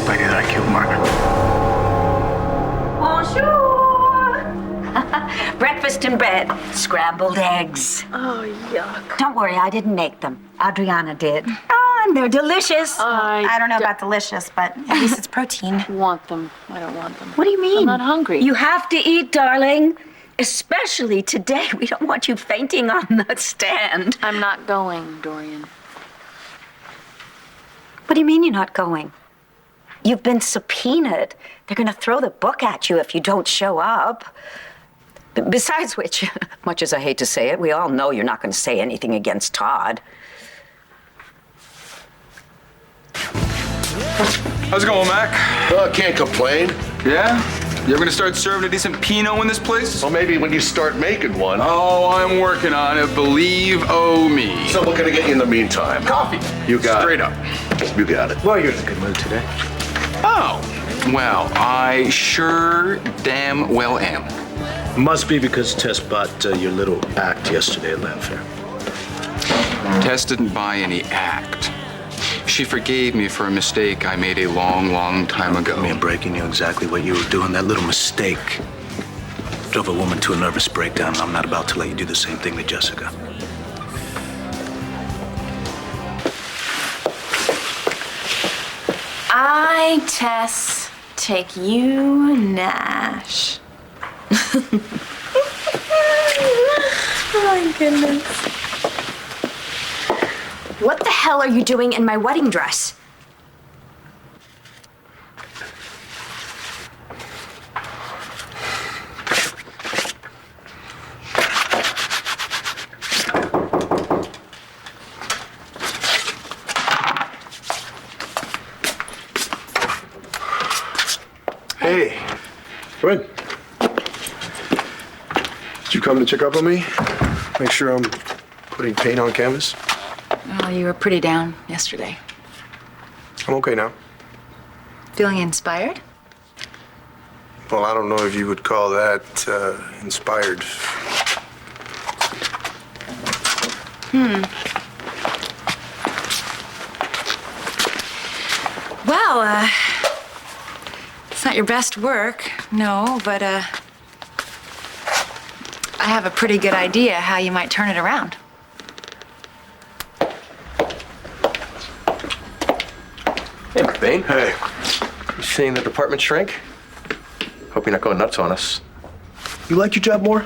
deep idea that I killed Margaret. Bonjour! Breakfast in bed. Scrambled eggs. Oh, yuck. Don't worry, I didn't make them. Adriana did. Oh, and they're delicious. I don't know about delicious, but at least it's protein. want them. I don't want them. What do you mean? I'm not hungry. You have to eat, darling. Especially today. We don't want you fainting on the stand. I'm not going, Dorian. What do you mean you're not going? You've been subpoenaed. They're going to throw the book at you if you don't show up. Besides which, much as I hate to say it, we all know you're not going to say anything against Todd. How's it going, Mac? Can't complain. Yeah? You ever gonna start serving a decent Pinot in this place? Well, maybe when you start making one. Oh, I'm working on it, believe me. So what can I get you in the meantime? Coffee. You got Straight it. up. You got it. Well, you're in a good mood today. Oh, well, I sure damn well am. Must be because Tess bought your little act yesterday at Landfair. Tess didn't buy any act. She forgave me for a mistake I made a long, long time ago. Me and breaking you exactly what you were doing. That little mistake drove a woman to a nervous breakdown. I'm not about to let you do the same thing to Jessica. I, Tess, take you, Nash. Oh my goodness. What the hell are you doing in my wedding dress? Hey, come in. Did you come to check up on me? Make sure I'm putting paint on canvas? Well, you were pretty down yesterday. I'm okay now. Feeling inspired? Well, I don't know if you would call that inspired. Well, it's not your best work, no, but I have a pretty good idea how you might turn it around. Hey, Bane. Hey, You seeing the department shrink? Hope you're not going nuts on us. you like your job more?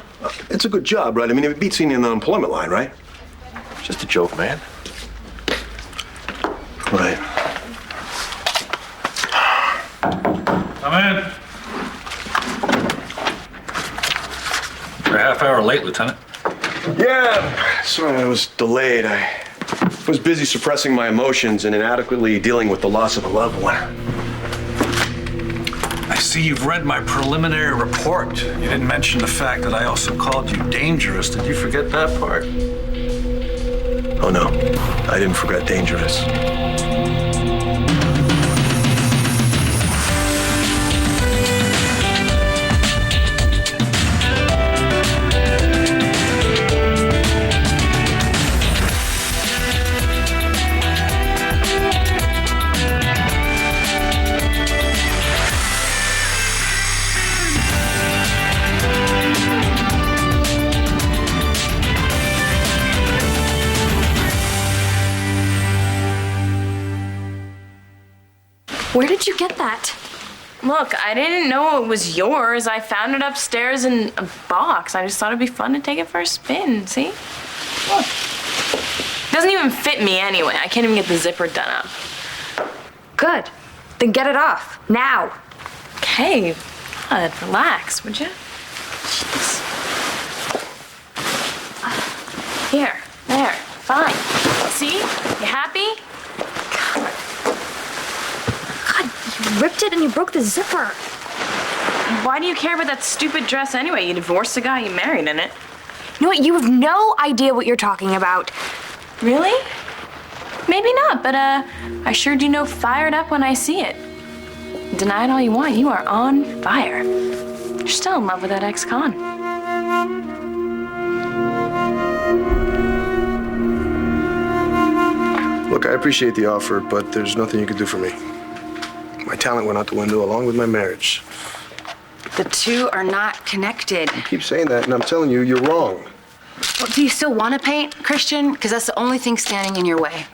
It's a good job, right? I mean, it beats seeing you in the unemployment line, right? Just a joke, man. Right. Come in. You're a half hour late, Lieutenant. Yeah, sorry I was delayed. I was busy suppressing my emotions and inadequately dealing with the loss of a loved one. I see you've read my preliminary report. You didn't mention the fact that I also called you dangerous. Did you forget that part? Oh no, I didn't forget dangerous. Where did you get that? Look, I didn't know it was yours. I found it upstairs in a box. I just thought it'd be fun to take it for a spin, see? Look. It doesn't even fit me anyway. I can't even get the zipper done up. Good. Then get it off. Now. Okay, God, relax, would you? Jeez. Here, there, fine. See? You happy? God, you ripped it and you broke the zipper. Why do you care about that stupid dress anyway? You divorced the guy you married in it. You know what? You have no idea what you're talking about. Really? Maybe not, but I sure do know fired up when I see it. Deny it all you want, you are on fire. You're still in love with that ex-con. Look, I appreciate the offer, but there's nothing you can do for me. My talent went out the window along with my marriage. The two are not connected. You keep saying that, and I'm telling you, you're wrong. Well, do you still want to paint, Christian? Because that's the only thing standing in your way.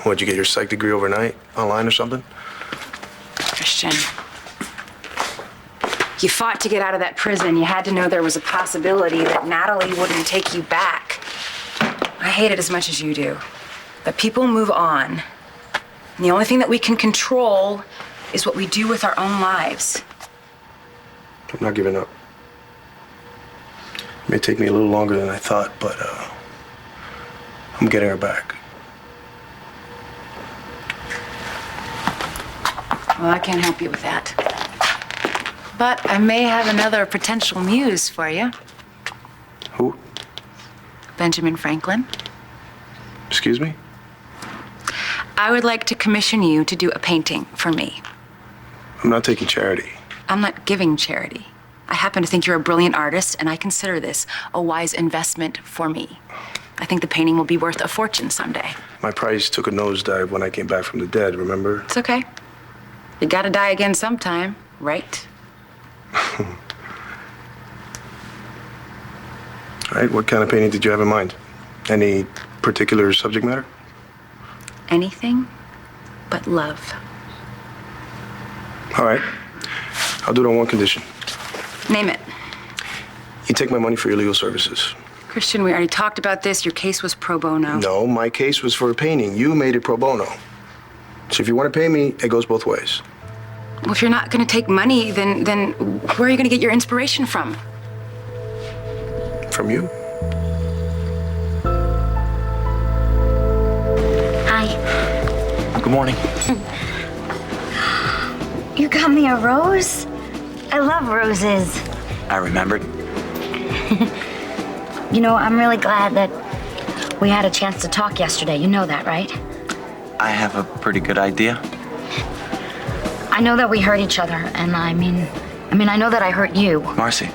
What'd you get your psych degree overnight? Online or something? Christian, you fought to get out of that prison. You had to know there was a possibility that Natalie wouldn't take you back. I hate it as much as you do. But people move on. And the only thing that we can control is what we do with our own lives. I'm not giving up. It may take me a little longer than I thought, but I'm getting her back. Well, I can't help you with that. But I may have another potential muse for you. Who? Benjamin Franklin. Excuse me? I would like to commission you to do a painting for me. I'm not taking charity. I'm not giving charity. I happen to think you're a brilliant artist, and I consider this a wise investment for me. I think the painting will be worth a fortune someday. My price took a nosedive when I came back from the dead, remember? It's okay. You gotta die again sometime, right? All right, what kind of painting did you have in mind? Any particular subject matter? Anything but love. All right, I'll do it on one condition. Name it. You take my money for your legal services. Christian, we already talked about this. Your case was pro bono. No, my case was for a painting. You made it pro bono. So if you want to pay me, it goes both ways. Well, if you're not gonna take money, then where are you gonna get your inspiration from? From you? Hi. Good morning. You got me a rose? I love roses. I remembered. You know, I'm really glad that we had a chance to talk yesterday. You know that, right? I have a pretty good idea. I know that we hurt each other, and I mean, I know that I hurt you. Marcy,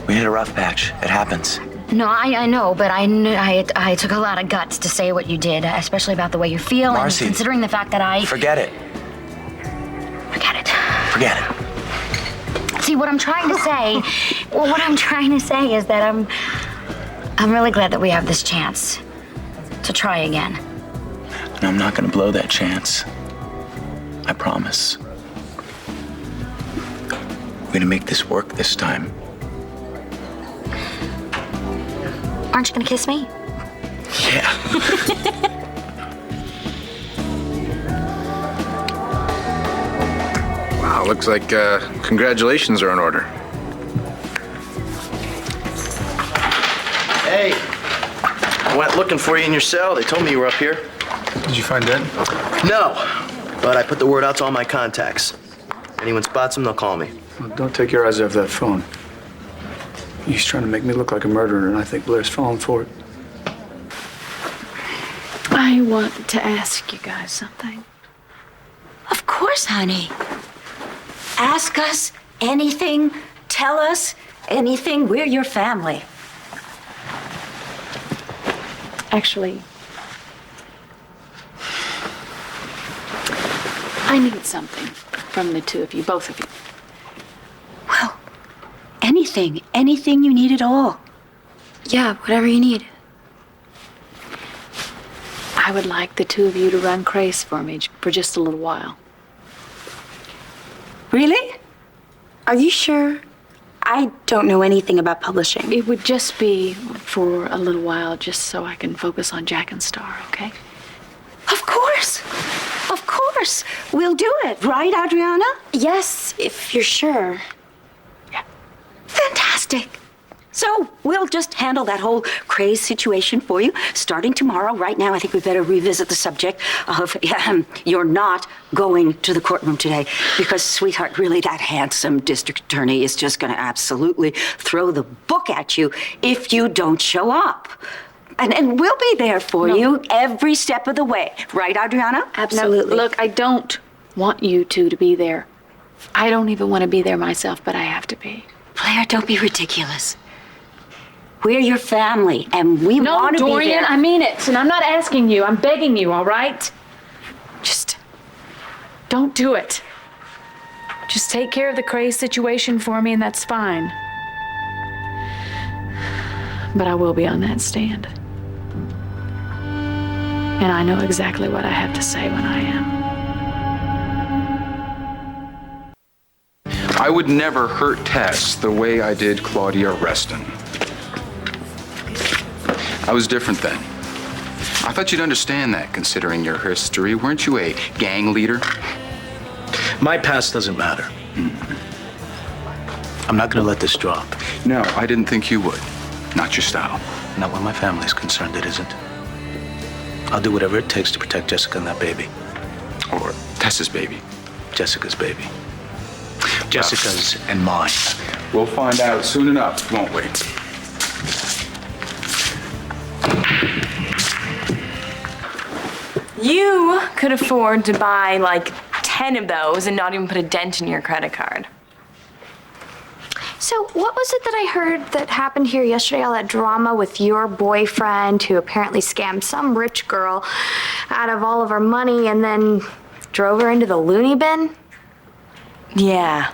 we hit a rough patch. It happens. No, I know, but I took a lot of guts to say what you did, especially about the way you feel, Marcy, and considering the fact that I... Forget it. Forget it. Forget it. See, what I'm trying to say, well, what I'm trying to say is that I'm really glad that we have this chance to try again. And I'm not gonna blow that chance. I promise. We're gonna make this work this time. Aren't you gonna kiss me? Yeah. Wow, looks like congratulations are in order. Hey, I went looking for you in your cell. They told me you were up here. Did you find Ed? No, but I put the word out to all my contacts. If anyone spots him, they'll call me. Well, don't take your eyes off that phone. He's trying to make me look like a murderer, and I think Blair's falling for it. I want to ask you guys something. Of course, honey. Ask us anything. Tell us anything. We're your family. Actually, I need something from the two of you, both of you. Well, anything you need at all. Yeah, whatever you need. I would like the two of you to run Crace for me for just a little while. Really? Are you sure? I don't know anything about publishing. It would just be for a little while, just so I can focus on Jack and Star, okay? Of course. Of course. We'll do it, right, Adriana? Yes, if you're sure. Fantastic. So we'll just handle that whole craze situation for you starting tomorrow. Right now, I think we better revisit the subject of you're not going to the courtroom today because, sweetheart, really that handsome district attorney is just going to absolutely throw the book at you if you don't show up. And we'll be there for you every step of the way. Right, Adriana? Absolutely. No, look, I don't want you two to be there. I don't even want to be there myself, but I have to be. Blair, don't be ridiculous. We're your family, and we want to be there. No, Dorian, I mean it. And I'm not asking you. I'm begging you, all right? Just Don't do it. Just take care of the crazy situation for me and that's fine. But I will be on that stand. And I know exactly what I have to say when I am. I would never hurt Tess the way I did Claudia Reston. I was different then. I thought you'd understand that, considering your history. Weren't you a gang leader? My past doesn't matter. I'm not gonna let this drop. No, I didn't think you would. Not your style. Not when my family's concerned, it isn't. I'll do whatever it takes to protect Jessica and that baby. Or Tess's baby. Jessica's baby. Jessica's and mine. We'll find out soon enough, won't we? You could afford to buy like 10 of those and not even put a dent in your credit card. So what was it that I heard that happened here yesterday, all that drama with your boyfriend who apparently scammed some rich girl out of all of her money and then drove her into the loony bin? Yeah.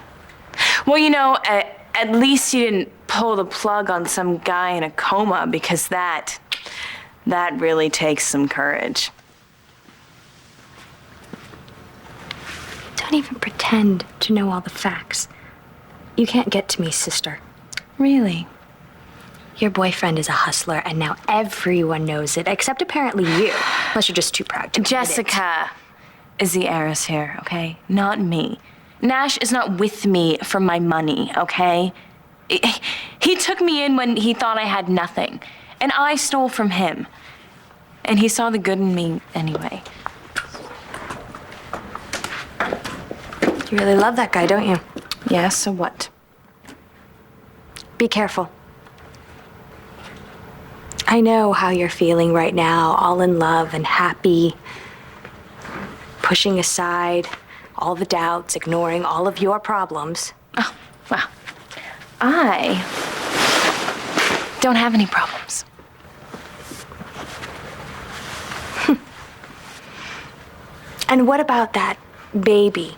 Well, you know, at least you didn't pull the plug on some guy in a coma, because that really takes some courage. Don't even pretend to know all the facts. You can't get to me, sister. Really? Your boyfriend is a hustler, and now everyone knows it, except apparently you. Unless you're just too proud to admit it. Jessica is the heiress here, okay? Not me. Nash is not with me for my money, okay? He took me in when he thought I had nothing, and I stole from him. And he saw the good in me anyway. You really love that guy, don't you? Yeah, so what? Be careful. I know how you're feeling right now, all in love and happy, pushing aside all the doubts, ignoring all of your problems. Oh, wow. I don't have any problems. And what about that baby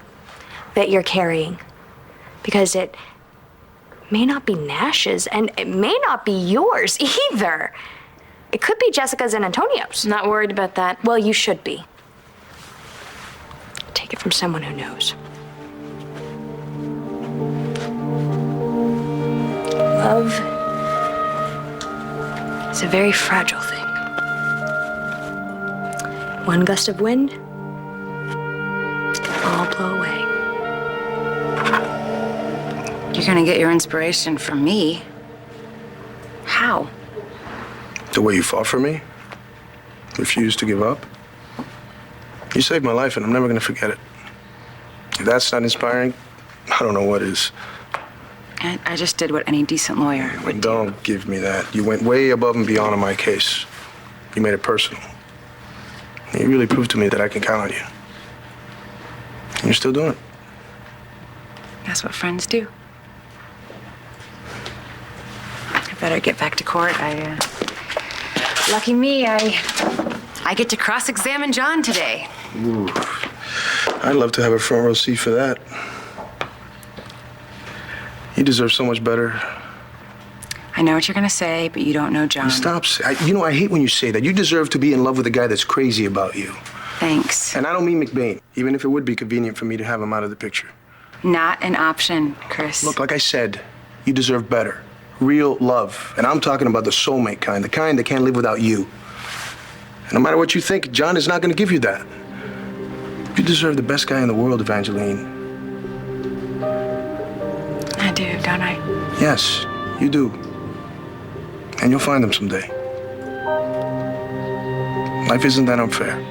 that you're carrying? Because it may not be Nash's, and it may not be yours either. It could be Jessica's and Antonio's. Not worried about that. Well, you should be. Take it from someone who knows. Love is a very fragile thing. One gust of wind, it can all blow away. You're gonna get your inspiration from me. How? The way you fought for me, refused to give up. You saved my life, and I'm never gonna forget it. If that's not inspiring, I don't know what is. And I just did what any decent lawyer would do. Don't give me that. You went way above and beyond on my case. You made it personal. You really proved to me that I can count on you. And you're still doing it. That's what friends do. I better get back to court. Lucky me, I get to cross-examine John today. Ooh. I'd love to have a front row seat for that. You deserve so much better. I know what you're gonna say, but you don't know John. Stop. I hate when you say that. You deserve to be in love with a guy that's crazy about you. Thanks. And I don't mean McBain, even if it would be convenient for me to have him out of the picture. Not an option, Chris. Look, like I said, you deserve better. Real love. And I'm talking about the soulmate kind, the kind that can't live without you. And no matter what you think, John is not going to give you that. You deserve the best guy in the world, Evangeline. I do, don't I? Yes, you do. And you'll find him someday. Life isn't that unfair.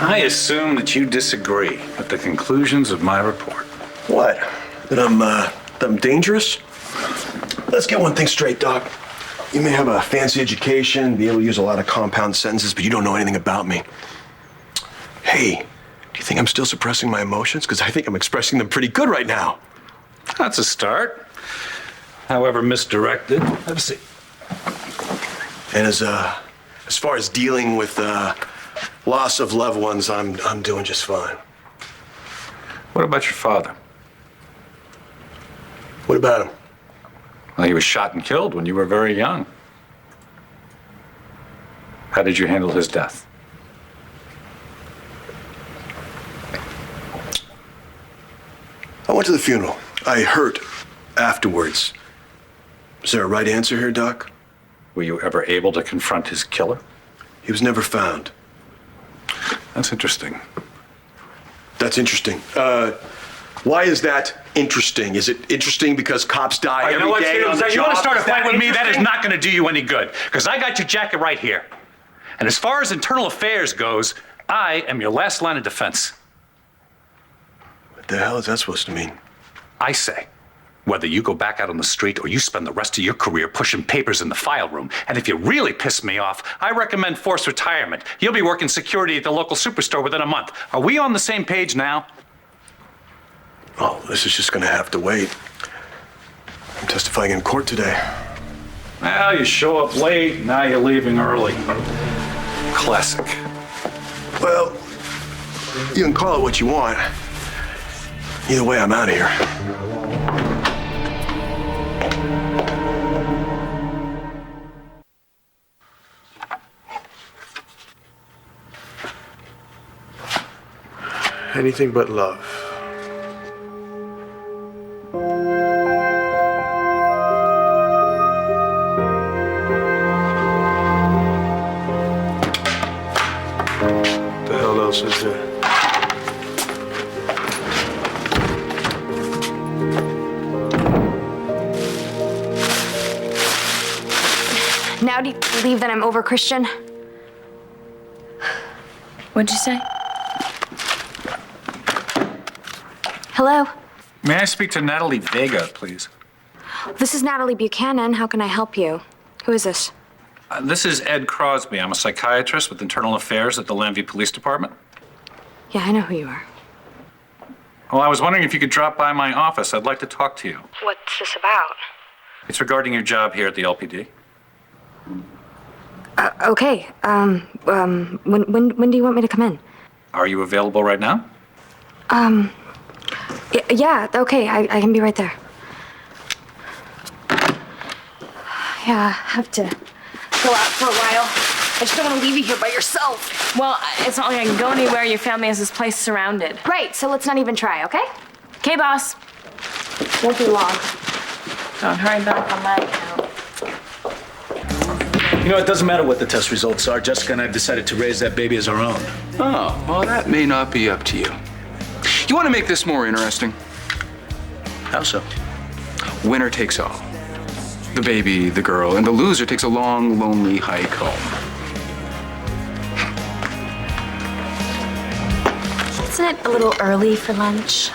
I assume that you disagree with the conclusions of my report. What? That I'm dangerous? Let's get one thing straight, Doc. You may have a fancy education, be able to use a lot of compound sentences, but you don't know anything about me. Hey, do you think I'm still suppressing my emotions? Because I think I'm expressing them pretty good right now. That's a start. However misdirected. Have a seat. And as far as dealing with loss of loved ones, I'm doing just fine. What about your father? What about him? Well, he was shot and killed when you were very young. How did you handle his death? I went to the funeral. I hurt afterwards. Is there a right answer here, Doc? Were you ever able to confront his killer? He was never found. That's interesting. That's interesting. Why is that interesting? Is it interesting because cops die every day on the job? You want to start a Is that fight with me? That is interesting? not going to do you any good, because I got your jacket right here. And as far as internal affairs goes, I am your last line of defense. What the hell is that supposed to mean? I say, whether you go back out on the street or you spend the rest of your career pushing papers in the file room, and if you really piss me off, I recommend forced retirement. You'll be working security at the local superstore within a month. Are we on the same page now? Oh, this is just gonna have to wait. I'm testifying in court today. Well, you show up late, now you're leaving early. Classic. Well, you can call it what you want. Either way, I'm out of here. Anything but love. What the hell else is there? Now do you believe that I'm over Christian? What'd you say? Hello? May I speak to Natalie Vega, please? This is Natalie Buchanan. How can I help you? Who is this? This is Ed Crosby. I'm a psychiatrist with internal affairs at the Lambview Police Department. Yeah, I know who you are. Well, I was wondering if you could drop by my office. I'd like to talk to you. What's this about? It's regarding your job here at the LPD. Okay. When do you want me to come in? Are you available right now? Yeah, okay, I can be right there. Yeah, I have to go out for a while. I just don't want to leave you here by yourself. Well, it's not like I can go anywhere. Your family has this place surrounded. Right, so let's not even try, okay? Okay, boss. Won't be long. Don't hurry back on my account. You know, it doesn't matter what the test results are. Jessica and I have decided to raise that baby as our own. Oh, well, that may not be up to you. You want to make this more interesting? How so? Winner takes all. The baby, the girl, and the loser takes a long, lonely hike home. Isn't it a little early for lunch?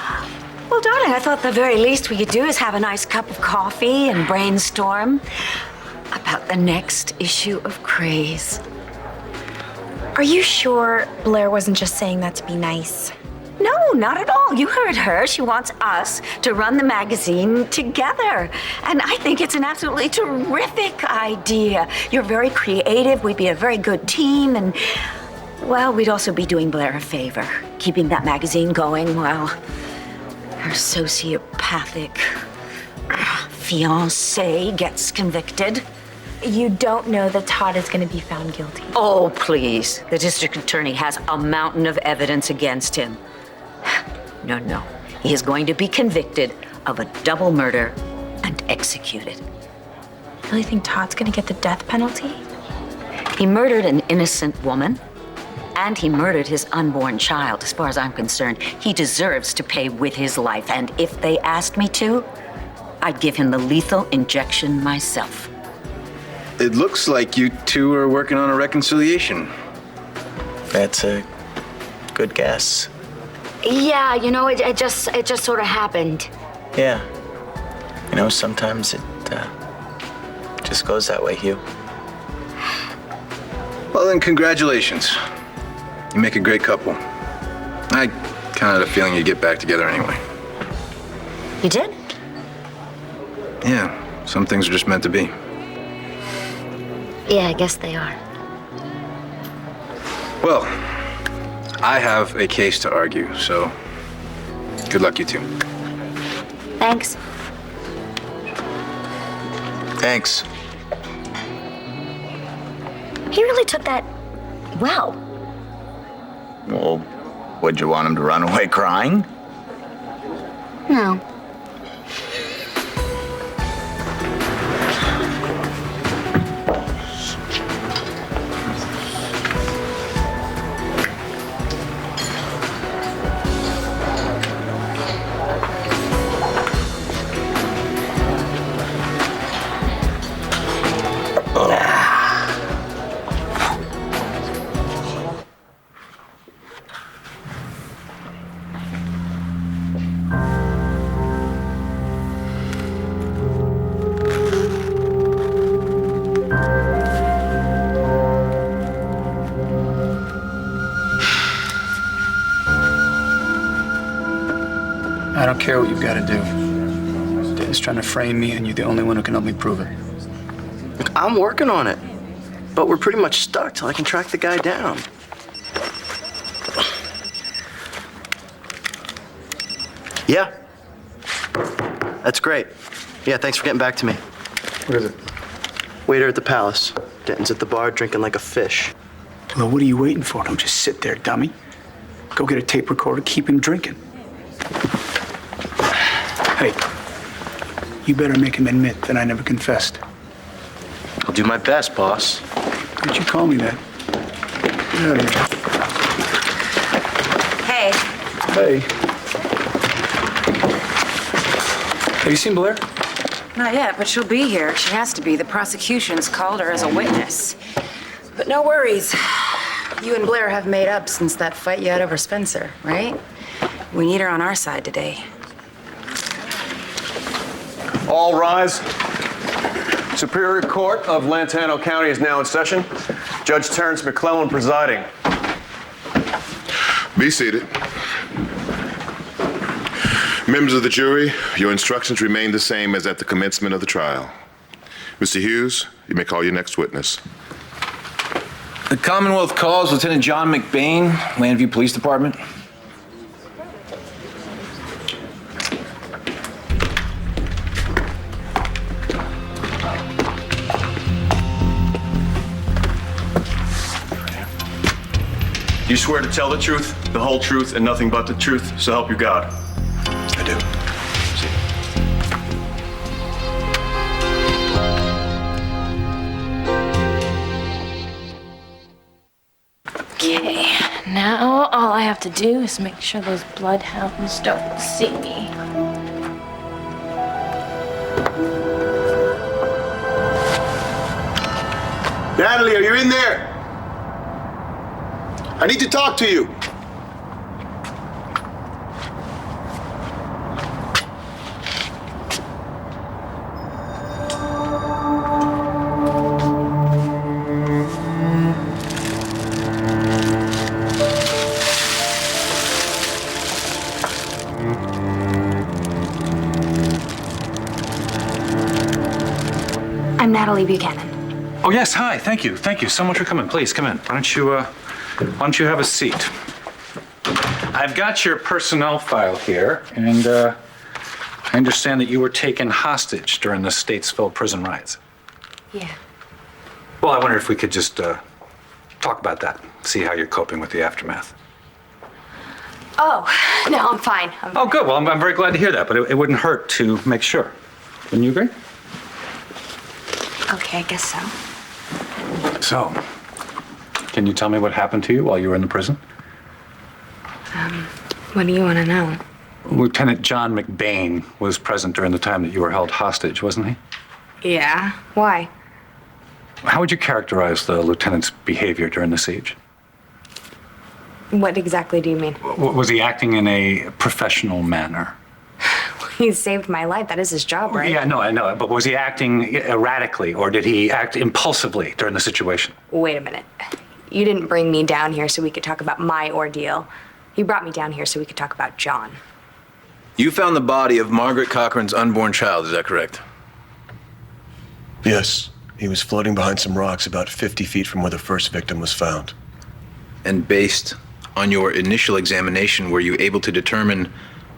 Well, darling, I thought the very least we could do is have a nice cup of coffee and brainstorm about the next issue of Craze. Are you sure Blair wasn't just saying that to be nice? No, not at all. You heard her. She wants us to run the magazine together. And I think it's an absolutely terrific idea. You're very creative. We'd be a very good team. And, well, we'd also be doing Blair a favor, keeping that magazine going while her sociopathic fiancé gets convicted. You don't know that Todd is going to be found guilty. Oh, please. The district attorney has a mountain of evidence against him. No. He is going to be convicted of a double murder and executed. You really think Todd's going to get the death penalty? He murdered an innocent woman, and he murdered his unborn child. As far as I'm concerned, he deserves to pay with his life. And if they asked me to, I'd give him the lethal injection myself. It looks like you two are working on a reconciliation. That's a good guess. Yeah, you know, it just sort of happened. Yeah. You know, sometimes it just goes that way, Hugh. Well, then, congratulations. You make a great couple. I kind of had a feeling you'd get back together anyway. You did? Yeah, some things are just meant to be. Yeah, I guess they are. Well, I have a case to argue, so good luck, you two. Thanks. Thanks. He really took that well. Well, would you want him to run away crying? No. I don't care what you've got to do. Dan's trying to frame me, and you're the only one who can help me prove it. Look, I'm working on it. But we're pretty much stuck till I can track the guy down. Yeah. That's great. Yeah, thanks for getting back to me. What is it? Waiter at the Palace. Denton's at the bar drinking like a fish. Well, what are you waiting for? Don't just sit there, dummy. Go get a tape recorder, keep him drinking. Hey, you better make him admit that I never confessed. I'll do my best, boss. Did you call me that? Get out of here. Hey. Hey. Have you seen Blair? Not yet, but she'll be here. She has to be. The prosecution's called her as a witness. But no worries. You and Blair have made up since that fight you had over Spencer, right? We need her on our side today. All rise. Superior Court of Lantano County is now in session. Judge Terrence McClellan presiding. Be seated. Members of the jury, your instructions remain the same as at the commencement of the trial. Mr. Hughes, you may call your next witness. The Commonwealth calls Lieutenant John McBain, Landview Police Department. Do you swear to tell the truth, the whole truth, and nothing but the truth, so help you God? I do. Okay, now all I have to do is make sure those bloodhounds don't see me. Natalie, are you in there? I need to talk to you. I'm Natalie Buchanan. Oh, yes, hi, thank you. Thank you so much for coming. Please, come in. Why don't you have a seat? I've got your personnel file here, and I understand that you were taken hostage during the Statesville prison riots. Yeah. Well, I wonder if we could just talk about that, see how you're coping with the aftermath. Oh, no, I'm fine. Oh, good. Well, I'm very glad to hear that, but it wouldn't hurt to make sure. Wouldn't you agree? Okay, I guess so. So, can you tell me what happened to you while you were in the prison? What do you want to know? Lieutenant John McBain was present during the time that you were held hostage, wasn't he? Yeah. Why? How would you characterize the lieutenant's behavior during the siege? What exactly do you mean? Was he acting in a professional manner? He saved my life. That is his job, right? Yeah, I know. But was he acting erratically, or did he act impulsively during the situation? Wait a minute. You didn't bring me down here so we could talk about my ordeal. You brought me down here so we could talk about John. You found the body of Margaret Cochran's unborn child, is that correct? Yes. He was floating behind some rocks about 50 feet from where the first victim was found. And based on your initial examination, were you able to determine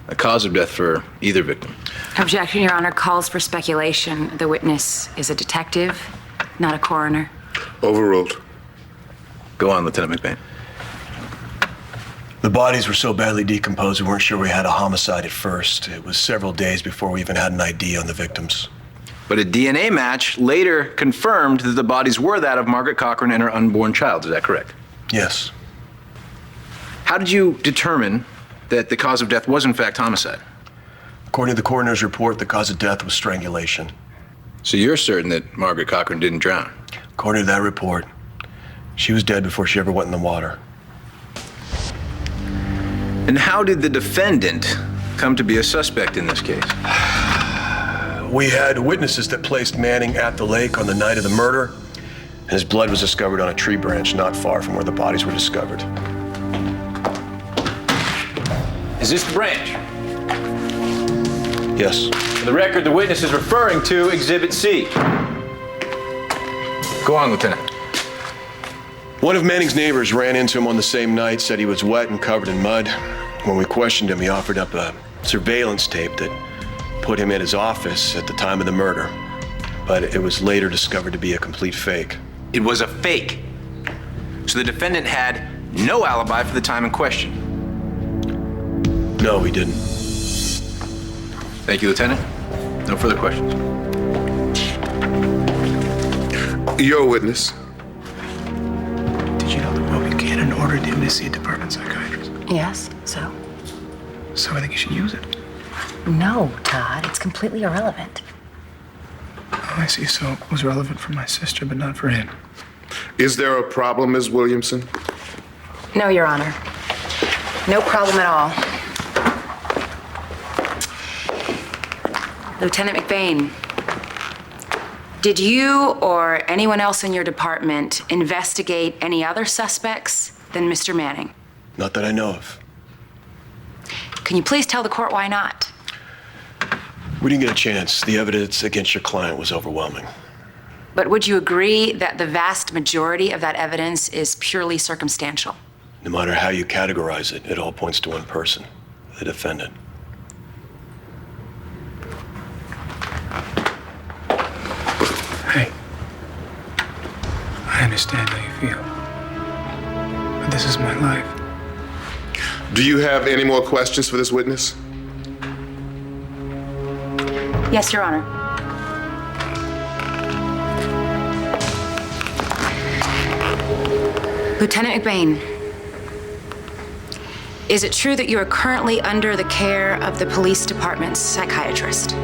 a cause of death for either victim? Objection, Your Honor, calls for speculation. The witness is a detective, not a coroner. Overruled. Go on, Lieutenant McBain. The bodies were so badly decomposed, we weren't sure we had a homicide at first. It was several days before we even had an ID on the victims. But a DNA match later confirmed that the bodies were that of Margaret Cochran and her unborn child. Is that correct? Yes. How did you determine that the cause of death was in fact homicide? According to the coroner's report, the cause of death was strangulation. So you're certain that Margaret Cochran didn't drown? According to that report, she was dead before she ever went in the water. And how did the defendant come to be a suspect in this case? We had witnesses that placed Manning at the lake on the night of the murder, and his blood was discovered on a tree branch not far from where the bodies were discovered. Is this the branch? Yes. For the record, the witness is referring to Exhibit C. Go on, Lieutenant. One of Manning's neighbors ran into him on the same night, said he was wet and covered in mud. When we questioned him, he offered up a surveillance tape that put him in his office at the time of the murder. But it was later discovered to be a complete fake. It was a fake. So the defendant had no alibi for the time in question. No, he didn't. Thank you, Lieutenant. No further questions. You're a witness. Did you know that Roe Buchanan ordered him to see a department psychiatrist? Yes, so? So I think you should use it. No, Todd, it's completely irrelevant. Oh, I see. So it was relevant for my sister, but not for him. Is there a problem, Ms. Williamson? No, Your Honor. No problem at all. Lieutenant McBain, did you or anyone else in your department investigate any other suspects than Mr. Manning? Not that I know of. Can you please tell the court why not? We didn't get a chance. The evidence against your client was overwhelming. But would you agree that the vast majority of that evidence is purely circumstantial? No matter how you categorize it, it all points to one person, the defendant. Hey, I understand how you feel, but this is my life. Do you have any more questions for this witness? Yes, Your Honor. Lieutenant McBain, is it true that you are currently under the care of the police department's psychiatrist?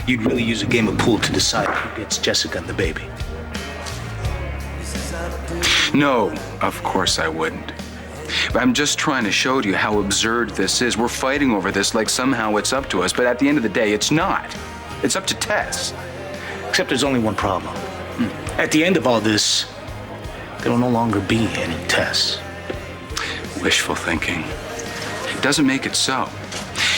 You'd really use a game of pool to decide who gets Jessica and the baby. No, of course I wouldn't. But I'm just trying to show to you how absurd this is. We're fighting over this like somehow it's up to us, but at the end of the day, it's not. It's up to Tess. Except there's only one problem. At the end of all this, there will no longer be any Tess. Wishful thinking. It doesn't make it so.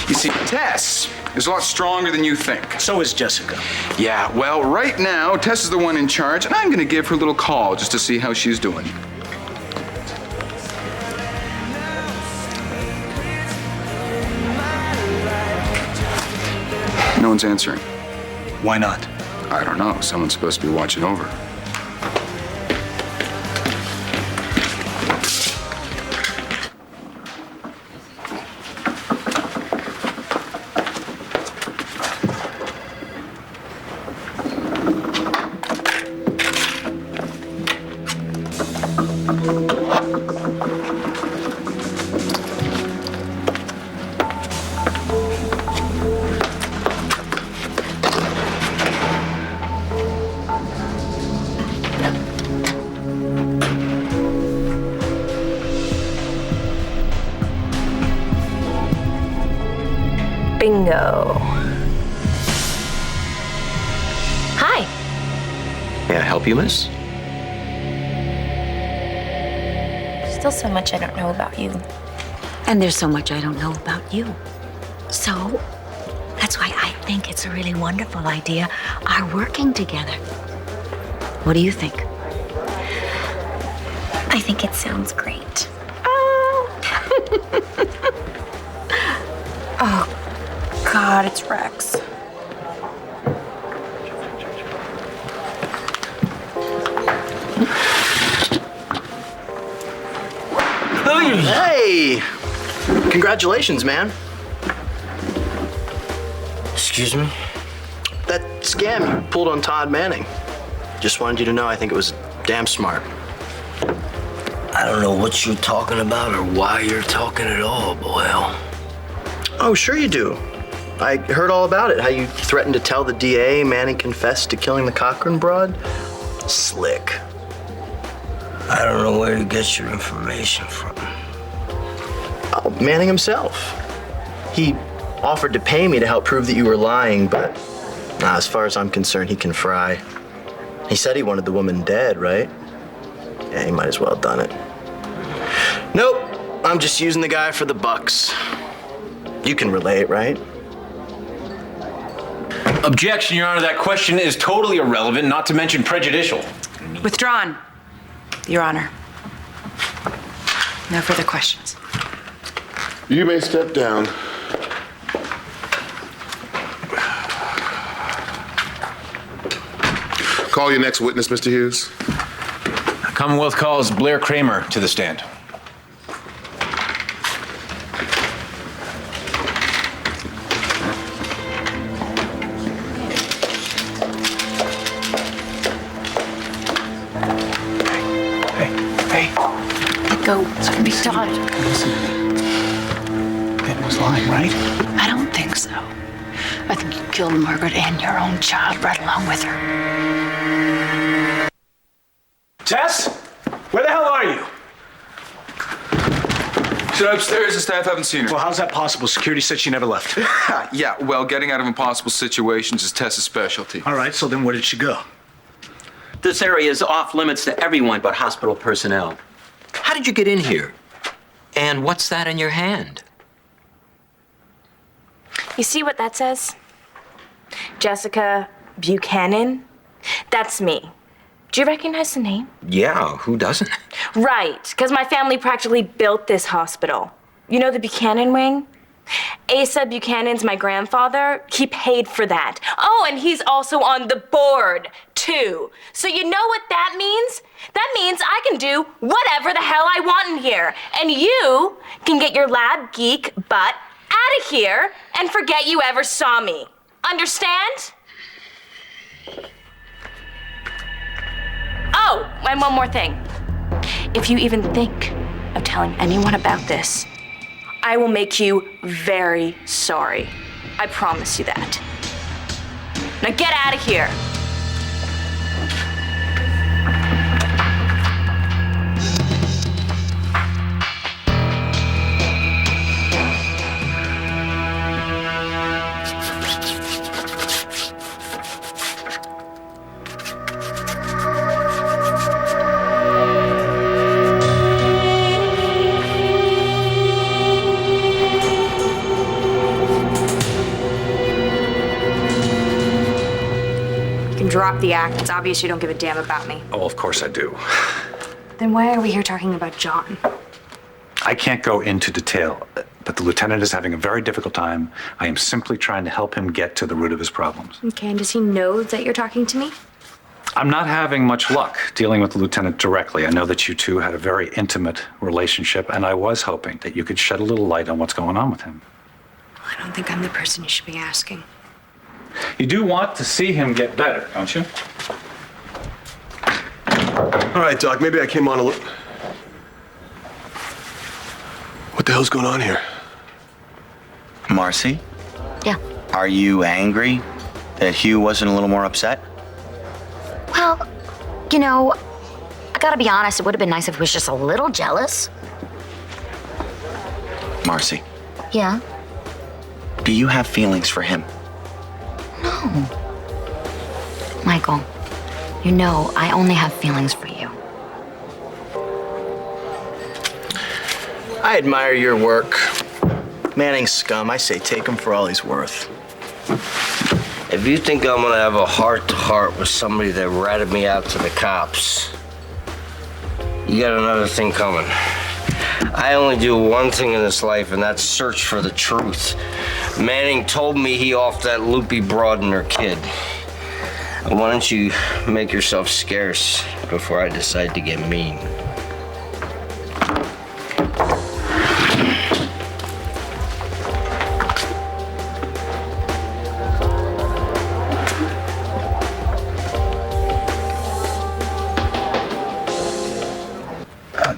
You see, Tess is a lot stronger than you think. So is Jessica. Yeah, well, right now, Tess is the one in charge, and I'm gonna give her a little call just to see how she's doing. No one's answering. Why not? I don't know. Someone's supposed to be watching over. Bingo. Hi. May I help you, miss? Still so much I don't know about you. And there's so much I don't know about you. So, That's why I think it's a really wonderful idea, our working together. What do you think? I think it sounds great. Oh, God, it's Rex. Hey! Congratulations, man. Excuse me? That scam you pulled on Todd Manning. Just wanted you to know I think it was damn smart. I don't know what you're talking about or why you're talking at all, Boyle. Oh, sure you do. I heard all about it, how you threatened to tell the DA Manning confessed to killing the Cochran broad. Slick. I don't know where you get your information from. Oh, Manning himself. He offered to pay me to help prove that you were lying, but as far as I'm concerned, he can fry. He said he wanted the woman dead, right? Yeah, he might as well have done it. Nope, I'm just using the guy for the bucks. You can relate, right? Objection, Your Honor. That question is totally irrelevant, not to mention prejudicial. Withdrawn, Your Honor. No further questions. You may step down. Call your next witness, Mr. Hughes. Commonwealth calls Blair Kramer to the stand. Let go. It's gonna be Todd. Ben was lying, right? I don't think so. I think you killed Margaret and your own child right along with her. Tess? Where the hell are you? She's upstairs. The staff haven't seen her. Well, how's that possible? Security said she never left. Yeah, well, getting out of impossible situations is Tess's specialty. All right, so then where did she go? This area is off limits to everyone but hospital personnel. How did you get in here? And what's that in your hand? You see what that says? Jessica Buchanan? That's me. Do you recognize the name? Yeah, who doesn't? Right, because my family practically built this hospital. You know the Buchanan wing? Asa Buchanan's my grandfather. He paid for that. Oh, and he's also on the board, too. So you know what that means? That means I can do whatever the hell I want in here. And you can get your lab geek butt out of here and forget you ever saw me. Understand? Oh, and one more thing. If you even think of telling anyone about this, I will make you very sorry. I promise you that. Now get out of here. Drop the act. It's obvious you don't give a damn about me. Oh, of course I do. Then why are we here talking about John? I can't go into detail, but the lieutenant is having a very difficult time. I am simply trying to help him get to the root of his problems. Okay, and does he know that you're talking to me? I'm not having much luck dealing with the lieutenant directly. I know that you two had a very intimate relationship, and I was hoping that you could shed a little light on what's going on with him. Well, I don't think I'm the person you should be asking. You do want to see him get better, don't you? All right, Doc, maybe I came on a little... What the hell's going on here? Marcy? Yeah. Are you angry that Hugh wasn't a little more upset? Well, you know, I gotta be honest, it would have been nice if he was just a little jealous. Marcy, Yeah? do you have feelings for him? No. Michael, you know I only have feelings for you. I admire your work. Manning's scum. I say take him for all he's worth. If you think I'm gonna have a heart-to-heart with somebody that ratted me out to the cops, you got another thing coming. I only do one thing in this life, and that's search for the truth. Manning told me he offed that loopy broad and her kid. Why don't you make yourself scarce before I decide to get mean?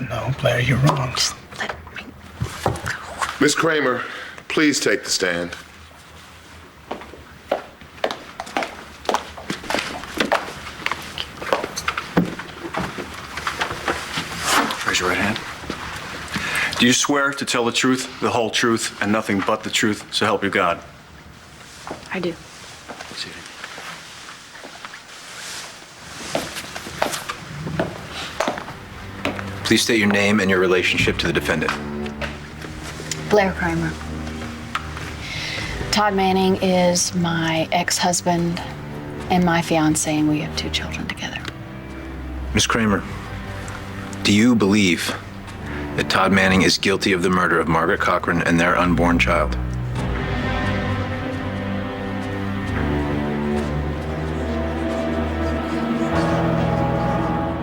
No, Blair, you're wrong. Miss Kramer, please take the stand. Raise your right hand. Do you swear to tell the truth, the whole truth, and nothing but the truth, so help you God? I do. Please state your name and your relationship to the defendant. Blair Kramer. Todd Manning is my ex-husband and my fiance, and we have 2 children together. Ms. Kramer, do you believe that Todd Manning is guilty of the murder of Margaret Cochran and their unborn child?